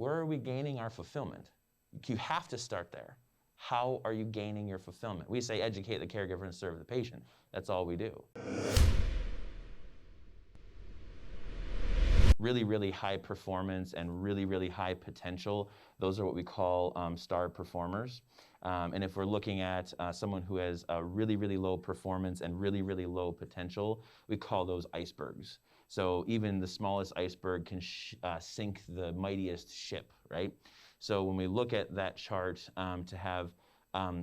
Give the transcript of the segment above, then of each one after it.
where are we gaining our fulfillment? You have to start there. How are you gaining your fulfillment? We say educate the caregiver and serve the patient. That's all we do. Really, really high performance and really, really high potential, those are what we call star performers. And if we're looking at someone who has a really, really low performance and really, really low potential, we call those icebergs. So even the smallest iceberg can sink the mightiest ship, right? So when we look at that chart, to have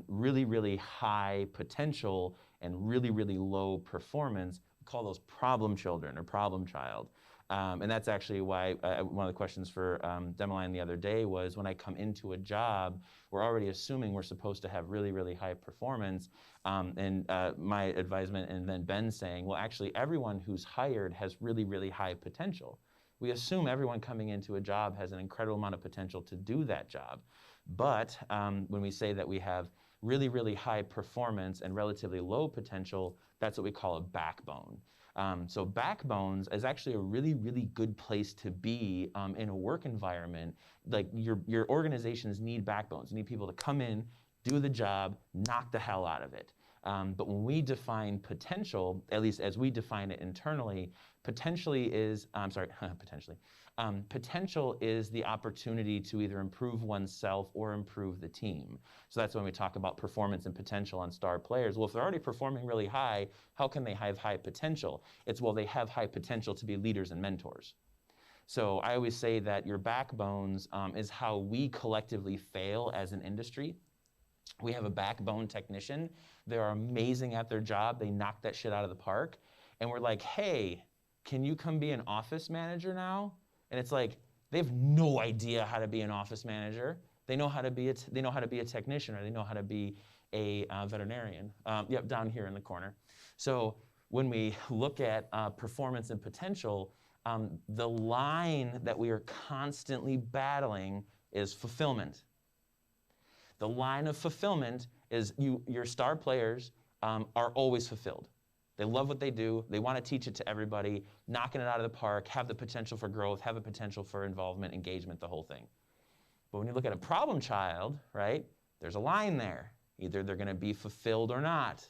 really, really high potential and really, really low performance, we call those problem children or problem child. And that's actually why one of the questions for Demoline the other day was, when I come into a job, we're already assuming we're supposed to have really, really high performance. And my advisement, and then Ben saying, well, actually, everyone who's hired has really, really high potential. We assume everyone coming into a job has an incredible amount of potential to do that job. But when we say that we have really, really high performance and relatively low potential, that's what we call a backbone. So backbones is actually a really, really good place to be in a work environment. Like your organizations need backbones. You need people to come in, do the job, knock the hell out of it. But when we define potential, at least as we define it internally, potential is the opportunity to either improve oneself or improve the team. So that's when we talk about performance and potential on star players. Well, if they're already performing really high, how can they have high potential? It's, well, they have high potential to be leaders and mentors. So I always say that your backbones is how we collectively fail as an industry. We have a backbone technician. They're amazing at their job. They knock that shit out of the park. And we're like, hey, can you come be an office manager now? And it's like, they have no idea how to be an office manager. They know how to be a technician, or they know how to be a veterinarian. Yep, down here in the corner. So when we look at performance and potential, the line that we are constantly battling is fulfillment. The line of fulfillment is your star players are always fulfilled. They love what they do. They want to teach it to everybody, knocking it out of the park, have the potential for growth, have the potential for involvement, engagement, the whole thing. But when you look at a problem child, right, there's a line there. Either they're going to be fulfilled or not.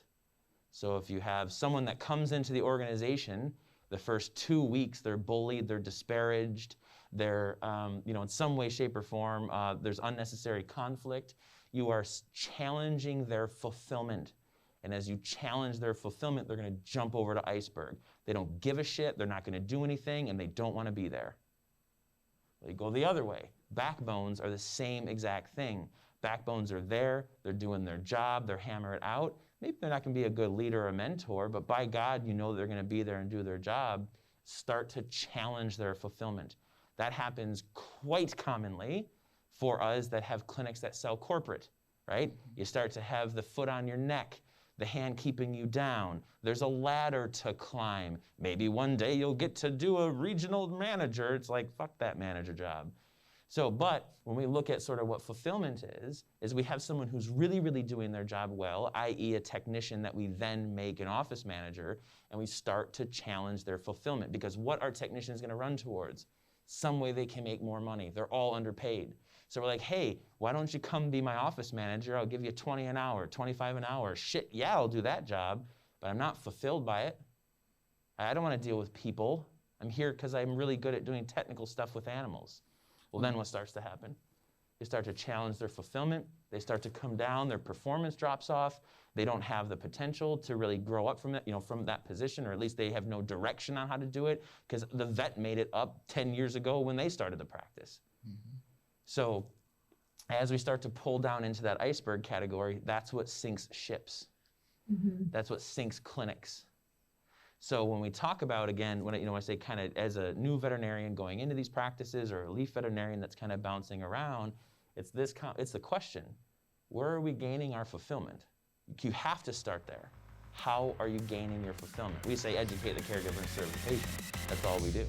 So if you have someone that comes into the organization, the first 2 weeks they're bullied, they're disparaged, they're in some way, shape, or form, there's unnecessary conflict. You are challenging their fulfillment. And as you challenge their fulfillment, they're going to jump over to iceberg. They don't give a shit, they're not going to do anything, and they don't want to be there. They go the other way. Backbones are the same exact thing. Backbones are there, they're doing their job, they're hammering it out. Maybe they're not going to be a good leader or a mentor, but by God, you know they're going to be there and do their job. Start to challenge their fulfillment. That happens quite commonly for us that have clinics that sell corporate, right? You start to have the foot on your neck, the hand keeping you down. There's a ladder to climb. Maybe one day you'll get to do a regional manager. It's like, fuck that manager job. So, but when we look at sort of what fulfillment is we have someone who's really, really doing their job well, i.e. a technician that we then make an office manager, and we start to challenge their fulfillment. Because what are technicians going to run towards? Some way they can make more money. They're all underpaid. So we're like, hey, why don't you come be my office manager? I'll give you $20 an hour, $25 an hour. Shit, yeah, I'll do that job, but I'm not fulfilled by it. I don't want to deal with people. I'm here because I'm really good at doing technical stuff with animals. Well, then what starts to happen? They start to challenge their fulfillment. They start to come down. Their performance drops off. They don't have the potential to really grow up from that, from that position, or at least they have no direction on how to do it, because the vet made it up 10 years ago when they started the practice. Mm-hmm. So as we start to pull down into that iceberg category, that's what sinks ships. Mm-hmm. That's what sinks clinics. So when we talk about, again, when I say kind of as a new veterinarian going into these practices, or a leaf veterinarian that's kind of bouncing around, it's the question, where are we gaining our fulfillment? You have to start there. How are you gaining your fulfillment? We say educate the caregiver and serve the patient. That's all we do.